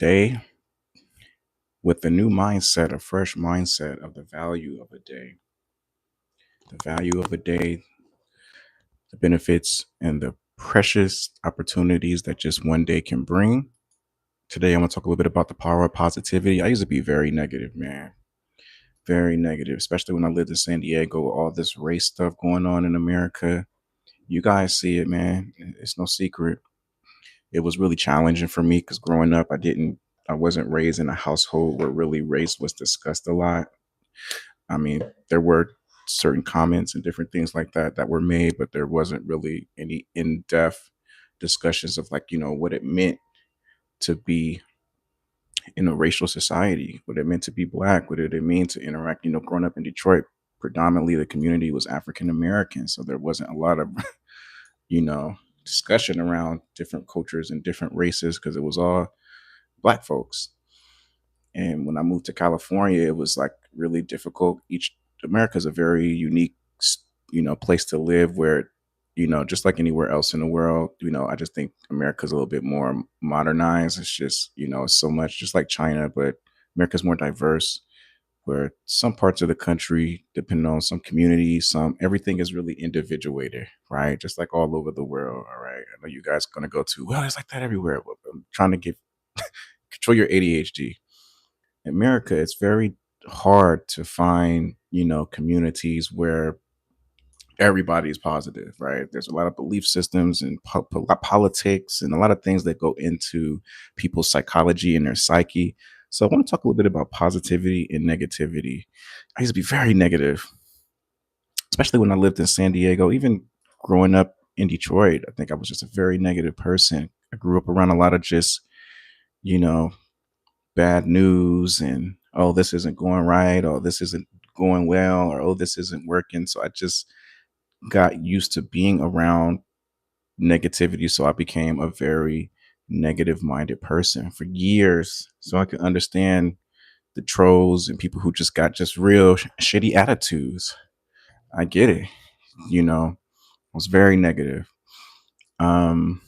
day with a new mindset, a fresh mindset of the value of a day, the value of a day, the benefits, and the precious opportunities that just one day can bring. Today, I'm going to talk a little bit about the power of positivity. I used to be very negative, man. Very negative, especially when I lived in San Diego, all this race stuff going on in America. You guys see it, man. It's no secret. It was really challenging for me because growing up, I wasn't raised in a household where really race was discussed a lot. I mean, there were certain comments and different things like that that were made, but there wasn't really any in-depth discussions of what it meant to be in a racial society, what it meant to be black, what did it mean to interact. Growing up in Detroit, predominantly the community was African American, so there wasn't a lot of you know discussion around different cultures and different races because it was all black folks. And when I moved to California, it was like really difficult. Each America's a very unique, place to live where, just like anywhere else in the world, I just think America's a little bit more modernized. It's just, it's so much just like China, but America's more diverse where some parts of the country, depending on some communities, everything is really individuated, right? Just like all over the world. All right. I know you guys are gonna go to, well, it's like that everywhere. But I'm trying to give control your ADHD. In America, it's very hard to find, communities where everybody is positive, right? There's a lot of belief systems and politics and a lot of things that go into people's psychology and their psyche. So I want to talk a little bit about positivity and negativity. I used to be very negative, especially when I lived in San Diego, even growing up in Detroit. I think I was just a very negative person. I grew up around a lot of just, you know, bad news and, oh, this isn't going right, or this isn't going well, or oh, this isn't working. So I just got used to being around negativity. So I became a very negative minded person for years. So I could understand the trolls and people who just got just real shitty attitudes. I get it. I was very negative. Um,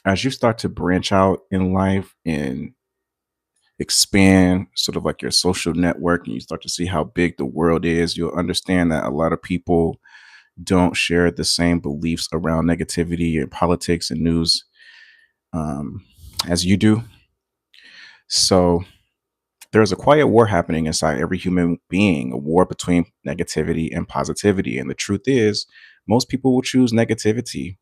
as you start to branch out in life and expand sort of like your social network and you start to see how big the world is, you'll understand that a lot of people don't share the same beliefs around negativity and politics and news um, as you do. So there's a quiet war happening inside every human being, a war between negativity and positivity. And the truth is, most people will choose negativity,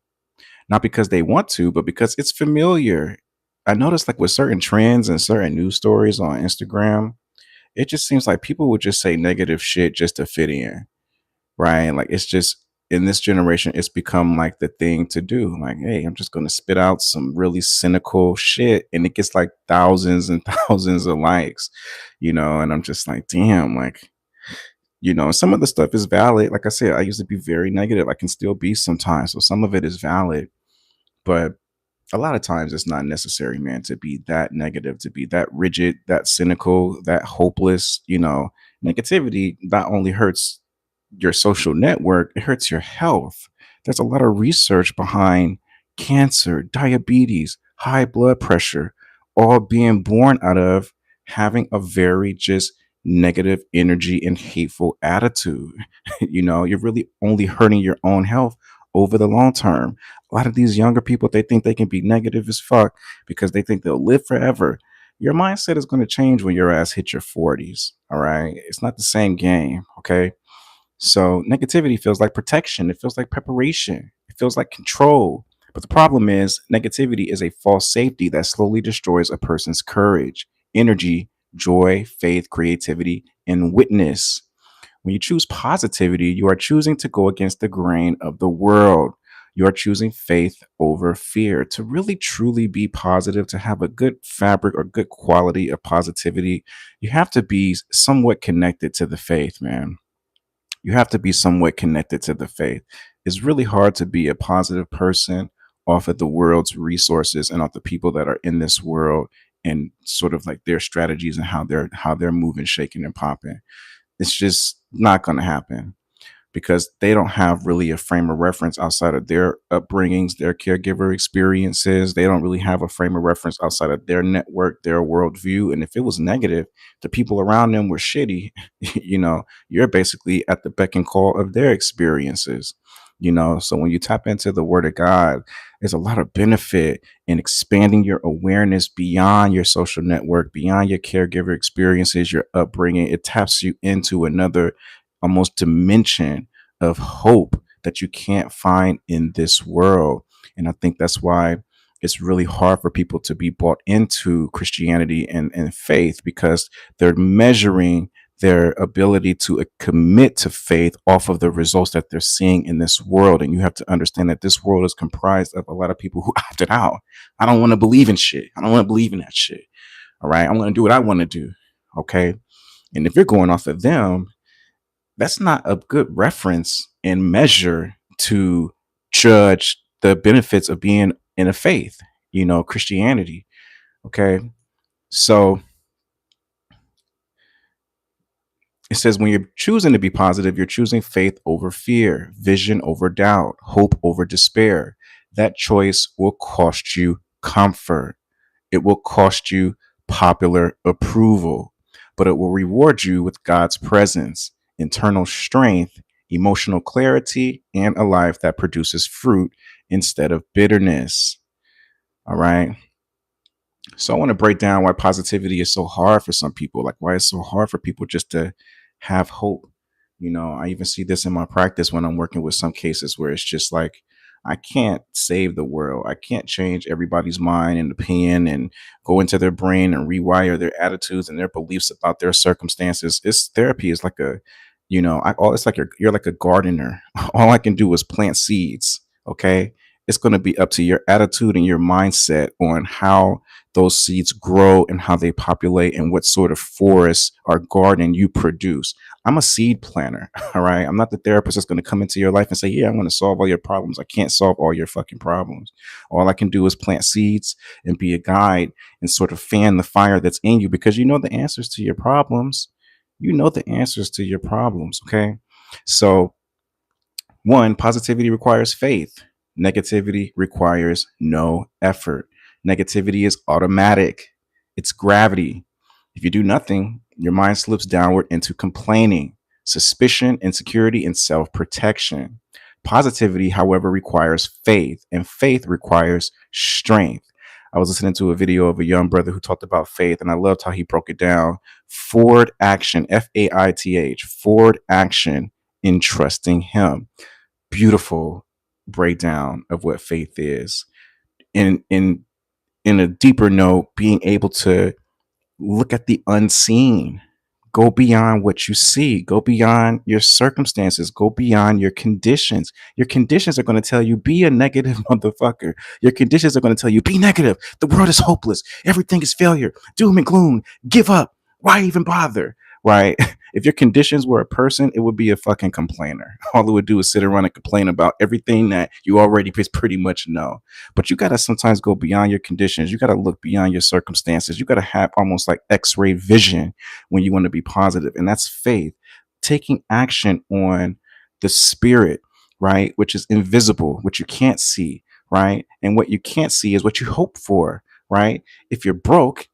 not because they want to, but because it's familiar. I noticed like with certain trends and certain news stories on Instagram, it just seems like people would just say negative shit just to fit in, right? Like it's just in this generation, it's become like the thing to do. Like, hey, I'm just going to spit out some really cynical shit, and it gets like thousands and thousands of likes, and I'm just like, damn, like, some of the stuff is valid. Like I said, I used to be very negative. I can still be sometimes. So some of it is valid, but a lot of times it's not necessary, man, to be that negative, to be that rigid, that cynical, that hopeless. Negativity not only hurts your social network, it hurts your health. There's a lot of research behind cancer, diabetes, high blood pressure, all being born out of having a very just negative energy and hateful attitude. You're really only hurting your own health over the long term. A lot of these younger people, they think they can be negative as fuck because they think they'll live forever. Your mindset is going to change when your ass hit your 40s. All right. It's not the same game. Okay. So negativity feels like protection. It feels like preparation. It feels like control. But the problem is, negativity is a false safety that slowly destroys a person's courage, energy, joy, faith, creativity, and witness. When you choose positivity, you are choosing to go against the grain of the world. You are choosing faith over fear. To really truly be positive, to have a good fabric or good quality of positivity, you have to be somewhat connected to the faith, man. You have to be somewhat connected to the faith. It's really hard to be a positive person off of the world's resources and off the people that are in this world and sort of like their strategies and how they're moving, shaking, and popping. It's just not going to happen. because they don't have really a frame of reference outside of their upbringings, their caregiver experiences. They don't really have a frame of reference outside of their network, their worldview. And if it was negative, the people around them were shitty, you're basically at the beck and call of their experiences. So when you tap into the word of God, there's a lot of benefit in expanding your awareness beyond your social network, beyond your caregiver experiences, your upbringing. It taps you into another almost dimension of hope that you can't find in this world. And I think that's why it's really hard for people to be bought into Christianity and faith, because they're measuring their ability to commit to faith off of the results that they're seeing in this world. And you have to understand that this world is comprised of a lot of people who opted out. I don't want to believe in shit. I don't want to believe in that shit. All right. I'm going to do what I want to do. Okay. And if you're going off of them, that's not a good reference and measure to judge the benefits of being in a faith, Christianity. Okay. So it says when you're choosing to be positive, you're choosing faith over fear, vision over doubt, hope over despair. That choice will cost you comfort. It will cost you popular approval, but it will reward you with God's presence, internal strength, emotional clarity, and a life that produces fruit instead of bitterness. All right. So I want to break down why positivity is so hard for some people, like why it's so hard for people just to have hope. I even see this in my practice when I'm working with some cases where it's just like, I can't save the world. I can't change everybody's mind and opinion and go into their brain and rewire their attitudes and their beliefs about their circumstances. It's therapy is like it's like you're like a gardener. All I can do is plant seeds. Okay. It's going to be up to your attitude and your mindset on how those seeds grow and how they populate and what sort of forest or garden you produce. I'm a seed planter. All right. I'm not the therapist that's going to come into your life and say, yeah, I'm going to solve all your problems. I can't solve all your fucking problems. All I can do is plant seeds and be a guide and sort of fan the fire that's in you, because you know the answers to your problems. You know the answers to your problems. Okay. So, one, positivity requires faith. Negativity requires no effort. Negativity is automatic. It's gravity. If you do nothing, your mind slips downward into complaining, suspicion, insecurity, and self protection. Positivity, however, requires faith, and faith requires strength. I was listening to a video of a young brother who talked about faith, and I loved how he broke it down. Forward action, FAITH, forward action in trusting Him. Beautiful breakdown of what faith is. In a deeper note, being able to look at the unseen, go beyond what you see, go beyond your circumstances, go beyond your conditions. Your conditions are going to tell you, be a negative motherfucker. Your conditions are going to tell you, be negative. The world is hopeless. Everything is failure, doom and gloom. Give up. Why even bother? Right? If your conditions were a person, it would be a fucking complainer. All it would do is sit around and complain about everything that you already pretty much know. But you got to sometimes go beyond your conditions. You got to look beyond your circumstances. You got to have almost like x-ray vision when you want to be positive. And that's faith, taking action on the spirit, right? Which is invisible, which you can't see, right? And what you can't see is what you hope for, right? If you're broke,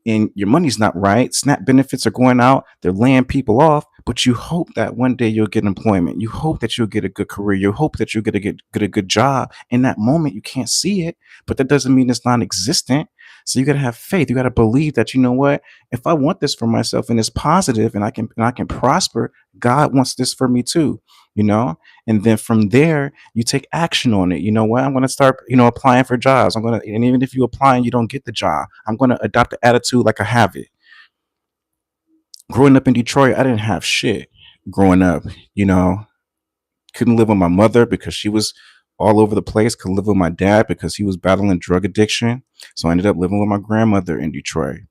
and your money's not right, SNAP benefits are going out, they're laying people off, but you hope that one day you'll get employment. You hope that you'll get a good career. You hope that you'll get a good job. In that moment, you can't see it, but that doesn't mean it's non-existent. So you got to have faith. You got to believe that, you know what, if I want this for myself and it's positive and I can prosper, God wants this for me too, you know? And then from there, you take action on it. You know what? I'm going to start, applying for jobs. And even if you apply and you don't get the job, I'm going to adopt the attitude like I have it. Growing up in Detroit, I didn't have shit growing up, couldn't live with my mother because she was all over the place. Could live with my dad because he was battling drug addiction. So I ended up living with my grandmother in Detroit.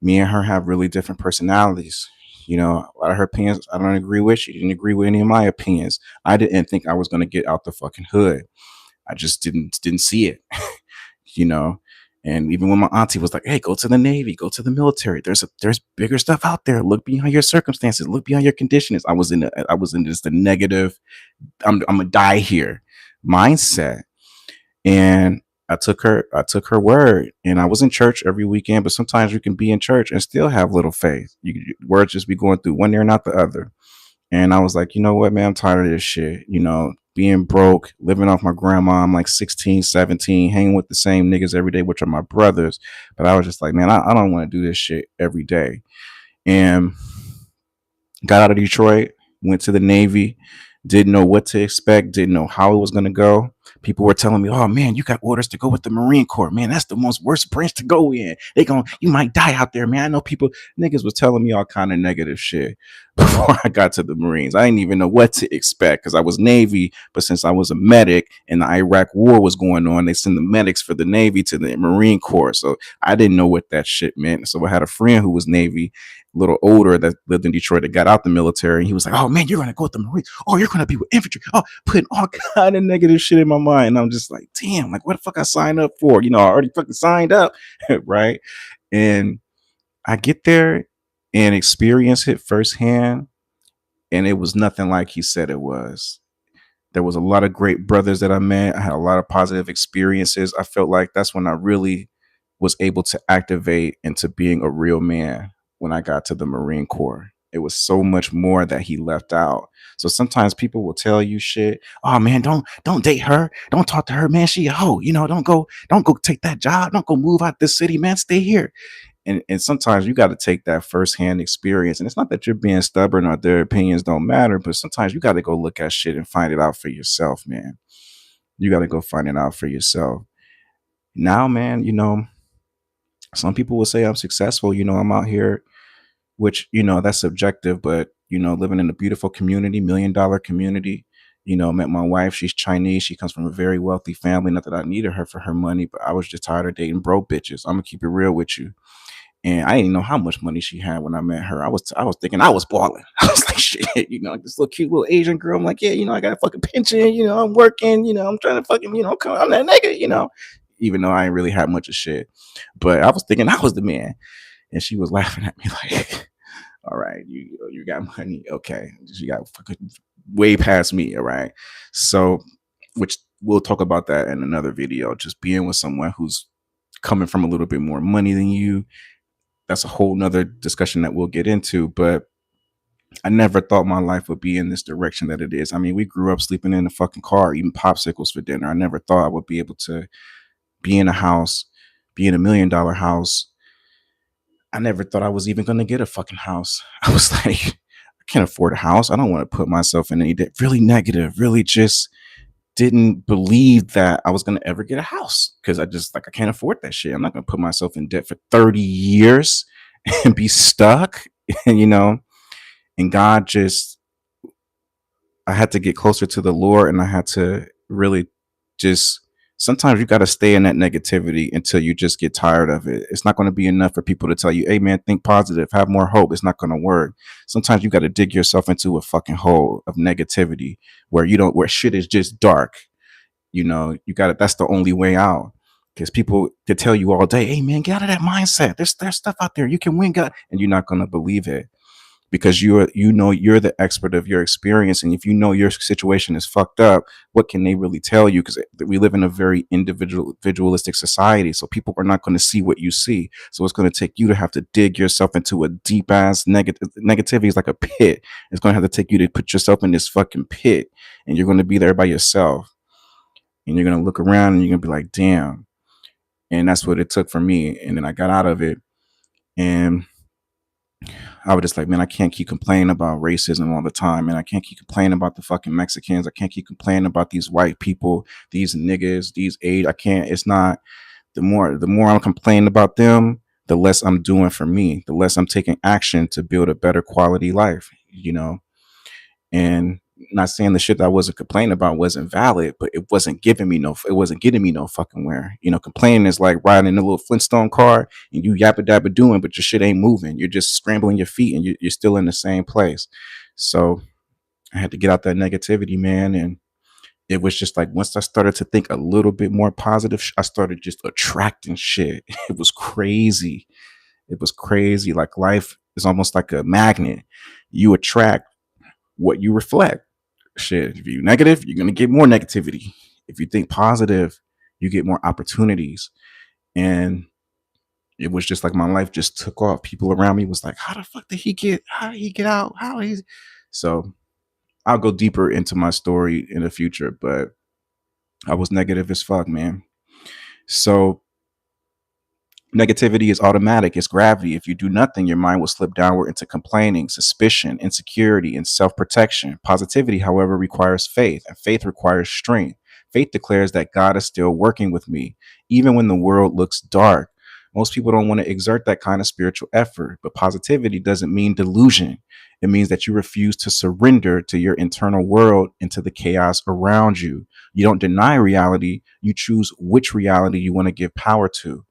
Me and her have really different personalities. A lot of her opinions I don't agree with. She didn't agree with any of my opinions. I didn't think I was going to get out the fucking hood. I just didn't see it, you know. And even when my auntie was like, "Hey, go to the Navy, go to the military. There's bigger stuff out there. Look beyond your circumstances. Look beyond your conditions." I was in just the negative. I'm gonna die here mindset, and I took her word, and I was in church every weekend. But sometimes you can be in church and still have little faith. Words just be going through one ear, not the other. And I was like, you know what, man, I'm tired of this shit. Being broke, living off my grandma. I'm like 16, 17, hanging with the same niggas every day, which are my brothers. But I was just like, man, I don't want to do this shit every day. And got out of Detroit, went to the Navy, didn't know what to expect, didn't know how it was going to go. People were telling me, "Oh man, you got orders to go with the Marine Corps. Man, that's the most worst branch to go in. You might die out there, man." I know people, niggas was telling me all kind of negative shit before I got to the Marines. I didn't even know what to expect because I was Navy, but since I was a medic and the Iraq War was going on, they sent the medics for the Navy to the Marine Corps. So I didn't know what that shit meant. So I had a friend who was Navy, a little older, that lived in Detroit, that got out the military. And he was like, "Oh man, you're gonna go with the Marines. Oh, you're gonna be with infantry." Oh, putting all kind of negative shit in my mind. And I'm just like, damn, like what the fuck I signed up for? I already fucking signed up, right? And I get there and experience it firsthand, and it was nothing like he said it was. There was a lot of great brothers that I met. I had a lot of positive experiences. I felt like that's when I really was able to activate into being a real man when I got to the Marine Corps. It was so much more that he left out. So sometimes people will tell you shit. "Oh man, don't date her. Don't talk to her, man. She a hoe. Don't go take that job. Don't go move out this city, man. Stay here." And sometimes you got to take that firsthand experience. And it's not that you're being stubborn or their opinions don't matter, but sometimes you got to go look at shit and find it out for yourself, man. You got to go find it out for yourself. Now, man, some people will say I'm successful. I'm out here, which, that's subjective, but, living in a beautiful community, $1 million community. Met my wife. She's Chinese. She comes from a very wealthy family. Not that I needed her for her money, but I was just tired of dating broke bitches. I'm going to keep it real with you. And I didn't know how much money she had when I met her. I was thinking I was balling. I was like, shit, like this little cute little Asian girl. I'm like, yeah, I got a fucking pension. I'm working. I'm trying to fucking, I'm that nigga. Even though I ain't really had much of shit, but I was thinking I was the man. And she was laughing at me like, all right, you got money, okay? You got fucking way past me, all right? So, which we'll talk about that in another video. Just being with someone who's coming from a little bit more money than you, that's a whole nother discussion that we'll get into. But I never thought my life would be in this direction that it is. I mean, we grew up sleeping in a fucking car, eating popsicles for dinner. I never thought I would be able to be in a house, be in $1 million house. I never thought I was even going to get a fucking house. I was like, I can't afford a house. I don't want to put myself in any debt. Really negative, really just didn't believe that I was going to ever get a house because I can't afford that shit. I'm not going to put myself in debt for 30 years and be stuck, and, and God just, I had to get closer to the Lord, and I had to really just, sometimes you got to stay in that negativity until you just get tired of it. It's not going to be enough for people to tell you, "Hey man, think positive, have more hope." It's not going to work. Sometimes you got to dig yourself into a fucking hole of negativity where shit is just dark. You got it. That's the only way out. Because people could tell you all day, "Hey man, get out of that mindset. There's stuff out there. You can win, God," and you're not going to believe it. Because you're the expert of your experience, and if your situation is fucked up, what can they really tell you? Because we live in a very individualistic society, so people are not going to see what you see. So it's going to take you to have to dig yourself into a deep ass negativity is like a pit. It's going to have to take you to put yourself in this fucking pit, and you're going to be there by yourself, and you're going to look around and you're going to be like, damn. And that's what it took for me. And then I got out of it, and I was just like, man, I can't keep complaining about racism all the time, and I can't keep complaining about the fucking Mexicans. I can't keep complaining about these white people, these niggas, these age. I can't. It's not. The more I'm complaining about them, the less I'm doing for me, the less I'm taking action to build a better quality life. And not saying the shit that I wasn't complaining about wasn't valid, but it wasn't getting me no fucking where. Complaining is like riding in a little Flintstone car and you yappa dabba doing, but your shit ain't moving. You're just scrambling your feet and you're still in the same place. So I had to get out that negativity, man. And it was just like once I started to think a little bit more positive, I started just attracting shit. It was crazy. It was crazy. Like life is almost like a magnet. You attract what you reflect. Shit, if you're negative, you're gonna get more negativity. If you think positive, you get more opportunities. And it was just like my life just took off. People around me was like, how the fuck did he get? How did he get out? How he? So I'll go deeper into my story in the future, but I was negative as fuck, man. So negativity is automatic. It's gravity. If you do nothing, your mind will slip downward into complaining, suspicion, insecurity, and self protection. Positivity, however, requires faith, and faith requires strength. Faith declares that God is still working with me, even when the world looks dark. Most people don't want to exert that kind of spiritual effort, but positivity doesn't mean delusion. It means that you refuse to surrender to your internal world and to the chaos around you. You don't deny reality, you choose which reality you want to give power to.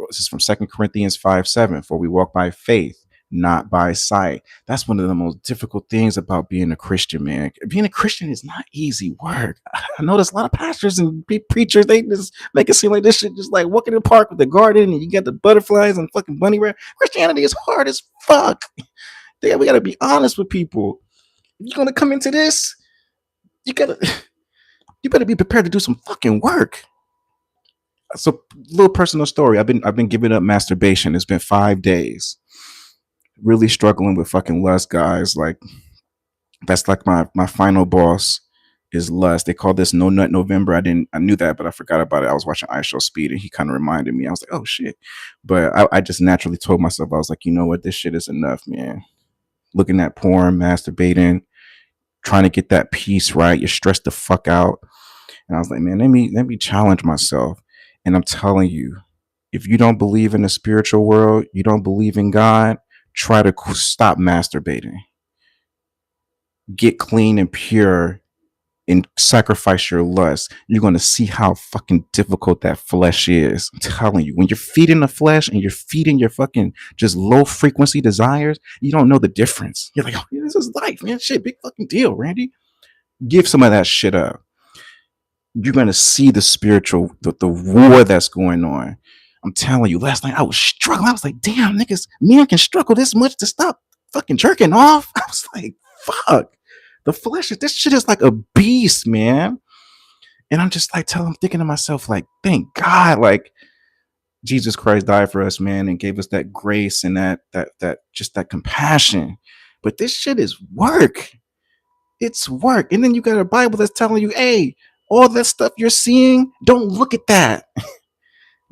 This is from 2 Corinthians 5:7. For we walk by faith, not by sight. That's one of the most difficult things about being a Christian, man. Being a Christian is not easy work. I know there's a lot of pastors and preachers, they just make it seem like this shit just like walking in the park with the garden and you got the butterflies and fucking bunny rabbit. Christianity is hard as fuck. We gotta be honest with people. If you're gonna come into this, you gotta you better be prepared to do some fucking work. So, little personal story. I've been giving up masturbation. It's been 5 days. Really struggling with fucking lust, guys. Like that's like my final boss is lust. They call this No Nut November. I knew that, but I forgot about it. I was watching Show Speed and he kind of reminded me. I was like, oh shit. But I just naturally told myself, I was like, you know what, this shit is enough, man. Looking at porn, masturbating, trying to get that peace right. You're stressed the fuck out. And I was like, man, let me challenge myself. And I'm telling you, if you don't believe in the spiritual world, you don't believe in God, try to stop masturbating. Get clean and pure and sacrifice your lust. You're going to see how fucking difficult that flesh is. I'm telling you, when you're feeding the flesh and you're feeding your fucking just low frequency desires, you don't know the difference. You're like, oh, this is life, man. Shit, big fucking deal, Randy. Give some of that shit up. You're going to see the spiritual, the war that's going on. I'm telling you, last night I was struggling. I was like, damn, niggas, men can struggle this much to stop fucking jerking off. I was like, fuck. The flesh, this shit is like a beast, man. And I'm just like thinking to myself, like, thank God, like Jesus Christ died for us, man, and gave us that grace and that just that compassion. But this shit is work. It's work. And then you got a Bible that's telling you, hey, all that stuff you're seeing, don't look at that.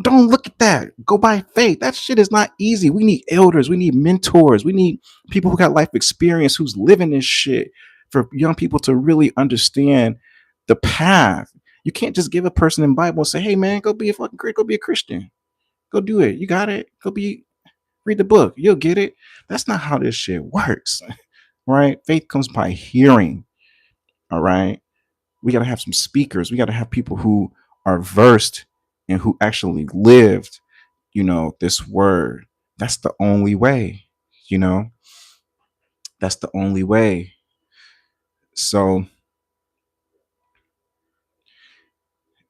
Don't look at that. Go by faith. That shit is not easy. We need elders. We need mentors. We need people who got life experience, who's living this shit for young people to really understand the path. You can't just give a person in the Bible and say, hey, man, go be a fucking Christian. Go be a Christian. Go do it. You got it. Read the book. You'll get it. That's not how this shit works. Right? Faith comes by hearing. All right. We got to have some speakers. We got to have people who are versed and who actually lived, this word. That's the only way, that's the only way. So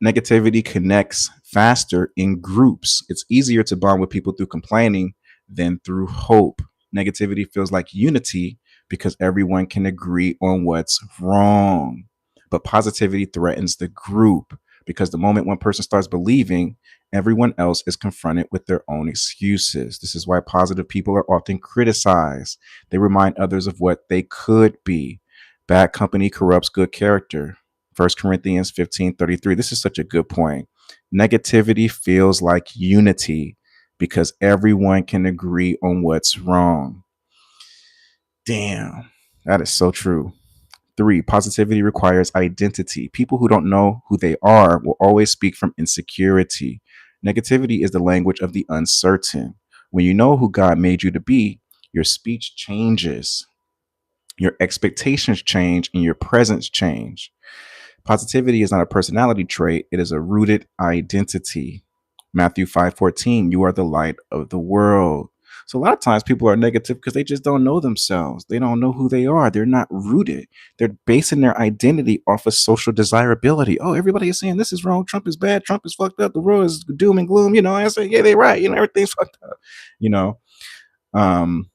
negativity connects faster in groups. It's easier to bond with people through complaining than through hope. Negativity feels like unity because everyone can agree on what's wrong. But positivity threatens the group because the moment one person starts believing, everyone else is confronted with their own excuses. This is why positive people are often criticized. They remind others of what they could be. Bad company corrupts good character. 1 Corinthians 15:33. This is such a good point. Negativity feels like unity because everyone can agree on what's wrong. Damn, that is so true. 3, positivity requires identity. People who don't know who they are will always speak from insecurity. Negativity is the language of the uncertain. When you know who God made you to be, your speech changes, your expectations change, and your presence change. Positivity is not a personality trait, it is a rooted identity. Matthew 5:14, you are the light of the world. So a lot of times people are negative because they just don't know themselves. They don't know who they are. They're not rooted. They're basing their identity off of social desirability. Oh, everybody is saying this is wrong. Trump is bad. Trump is fucked up. The world is doom and gloom. I say, yeah, they're right. Everything's fucked up. You know, um,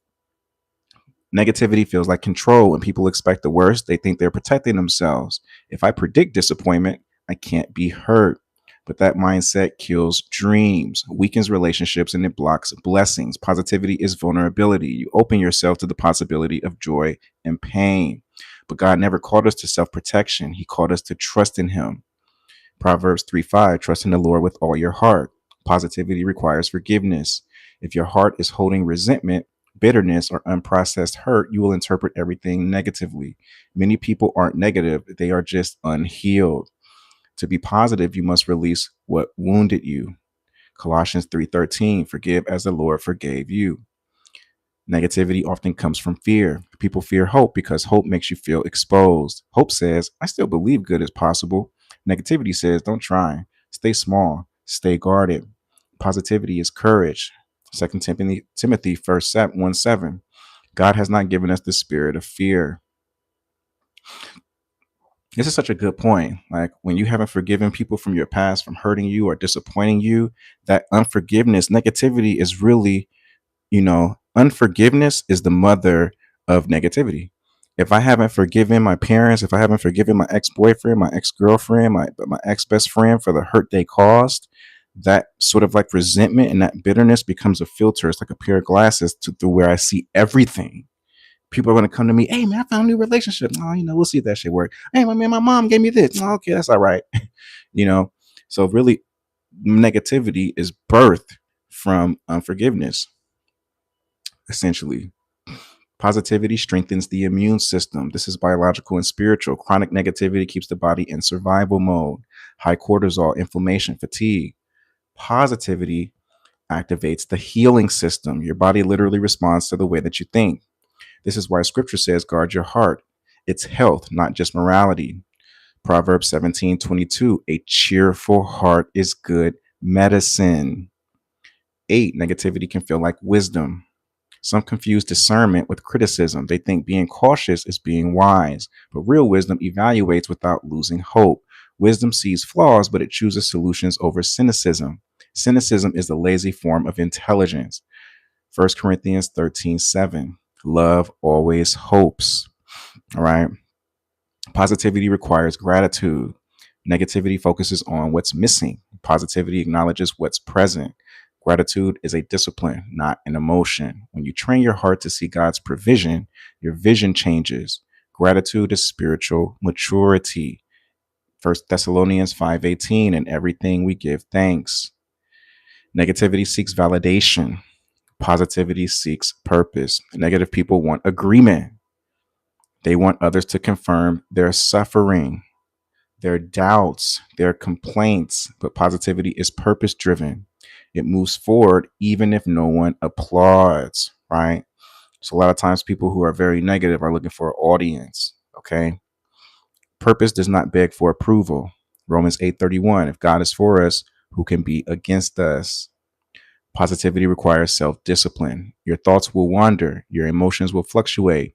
Negativity feels like control. When people expect the worst, they think they're protecting themselves. If I predict disappointment, I can't be hurt. But that mindset kills dreams, weakens relationships, and it blocks blessings. Positivity is vulnerability. You open yourself to the possibility of joy and pain. But God never called us to self protection, He called us to trust in Him. Proverbs 3:5, trust in the Lord with all your heart. Positivity requires forgiveness. If your heart is holding resentment, bitterness, or unprocessed hurt, you will interpret everything negatively. Many people aren't negative, they are just unhealed. To be positive, you must release what wounded you. Colossians 3:13, forgive as the Lord forgave you. Negativity often comes from fear. People fear hope because hope makes you feel exposed. Hope says, I still believe good is possible. Negativity says, don't try. Stay small. Stay guarded. Positivity is courage. 2 Timothy 1:7. God has not given us the spirit of fear. This is such a good point. Like when you haven't forgiven people from your past from hurting you or disappointing you, that unforgiveness, negativity is really, unforgiveness is the mother of negativity. If I haven't forgiven my parents, if I haven't forgiven my ex-boyfriend, my ex-girlfriend, my ex-best friend for the hurt they caused, that sort of like resentment and that bitterness becomes a filter. It's like a pair of glasses through where I see everything. People are going to come to me, hey man, I found a new relationship. Oh, we'll see if that shit work. Hey, my mom gave me this. Oh, okay, that's all right. you know, so really, negativity is birthed from unforgiveness. Essentially, positivity strengthens the immune system. This is biological and spiritual. Chronic negativity keeps the body in survival mode. High cortisol, inflammation, fatigue. Positivity activates the healing system. Your body literally responds to the way that you think. This is why scripture says, guard your heart. It's health, not just morality. Proverbs 17:22, a cheerful heart is good medicine. 8, negativity can feel like wisdom. Some confuse discernment with criticism. They think being cautious is being wise, but real wisdom evaluates without losing hope. Wisdom sees flaws, but it chooses solutions over cynicism. Cynicism is the lazy form of intelligence. 1 Corinthians 13:7. Love always hopes. All right. Positivity requires gratitude. Negativity focuses on what's missing. Positivity acknowledges what's present. Gratitude is a discipline, not an emotion. When you train your heart to see God's provision, your vision changes. Gratitude is spiritual maturity. 1 Thessalonians 5:18, in everything we give thanks. Negativity seeks validation. Positivity seeks purpose. Negative people want agreement. They want others to confirm their suffering, their doubts, their complaints. But positivity is purpose driven. It moves forward even if no one applauds, right? So a lot of times people who are very negative are looking for an audience, okay? Purpose does not beg for approval. Romans 8:31, if God is for us, who can be against us? Positivity requires self-discipline. Your thoughts will wander, your emotions will fluctuate,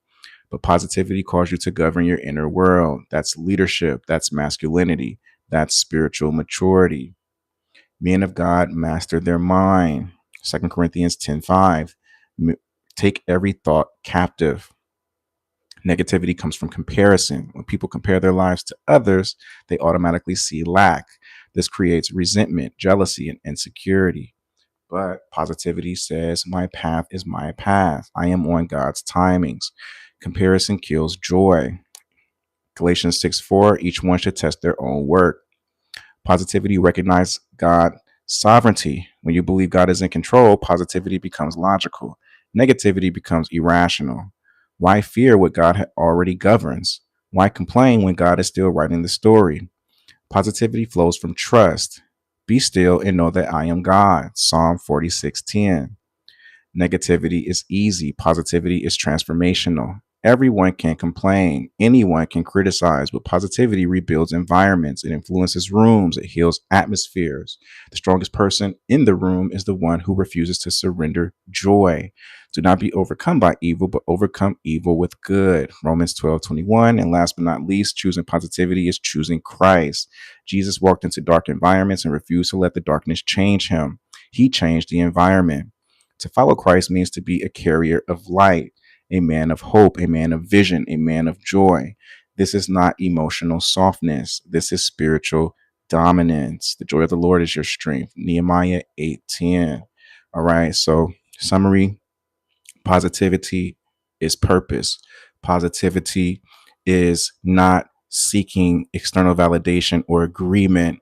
but positivity calls you to govern your inner world. That's leadership, that's masculinity, that's spiritual maturity. Men of God master their mind. 2 Corinthians 10:5. Take every thought captive. Negativity comes from comparison. When people compare their lives to others, they automatically see lack. This creates resentment, jealousy, and insecurity. But positivity says, my path is my path. I am on God's timings. Comparison kills joy. Galatians 6:4, each one should test their own work. Positivity recognizes God's sovereignty. When you believe God is in control, positivity becomes logical. Negativity becomes irrational. Why fear what God already governs? Why complain when God is still writing the story? Positivity flows from trust. Be still and know that I am God. Psalm 46:10. Negativity is easy. Positivity is transformational. Everyone can complain. Anyone can criticize, but positivity rebuilds environments. It influences rooms. It heals atmospheres. The strongest person in the room is the one who refuses to surrender joy. Do not be overcome by evil, but overcome evil with good. Romans 12:21. And last but not least, choosing positivity is choosing Christ. Jesus walked into dark environments and refused to let the darkness change him. He changed the environment. To follow Christ means to be a carrier of light, a man of hope, a man of vision, a man of joy. This is not emotional softness. This is spiritual dominance. The joy of the Lord is your strength. Nehemiah 8:10. All right. So, summary: positivity is purpose. Positivity is not seeking external validation or agreement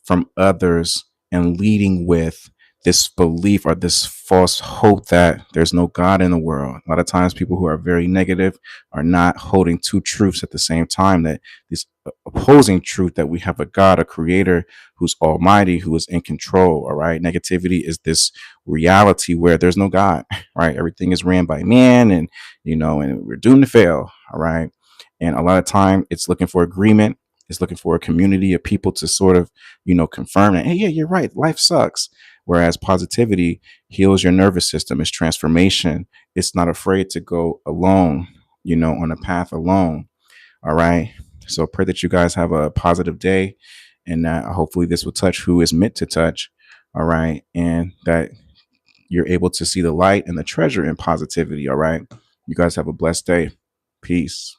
from others and leading with this belief or this false hope that there's no God in the world. A lot of times, people who are very negative are not holding two truths at the same time, that this opposing truth that we have a God, a creator who's almighty, who is in control. All right. Negativity is this reality where there's no God, right? Everything is ran by man and, and we're doomed to fail. All right. And a lot of time it's looking for agreement. It's looking for a community of people to sort of, confirm that, hey, yeah, you're right. Life sucks. Whereas positivity heals your nervous system. It's transformation. It's not afraid to go alone, on a path alone. All right. So pray that you guys have a positive day and that hopefully this will touch who is meant to touch. All right. And that you're able to see the light and the treasure in positivity. All right. You guys have a blessed day. Peace.